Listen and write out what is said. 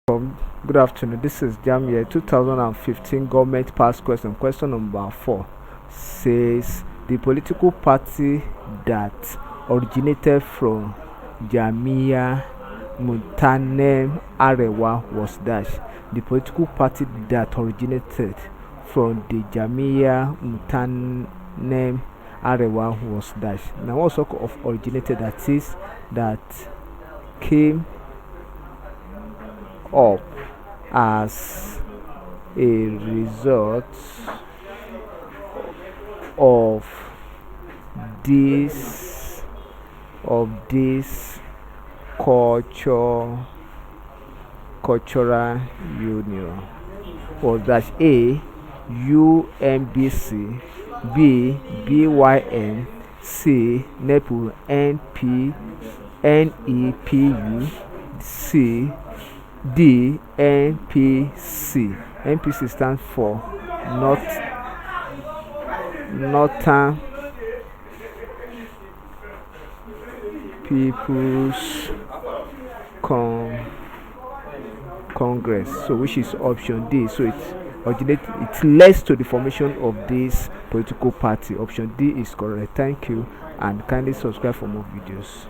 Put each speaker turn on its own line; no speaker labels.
Good afternoon. This is Jamb here. 2015 government pass question. Question number 4 says the political party that originated from Jamia Muntanem Arewa was dash. The political party that originated from the Jamia Muntanem Arewa was dash. Now, what sort of originated that is that came up as a result of this cultural union was dash A UMBC, B BYN, C NEPU, NEPU, C D NPC. NPC stands for Northern People's Congress. So which is option D. So it leads to the formation of this political party. Option D is correct. Thank you and kindly subscribe for more videos.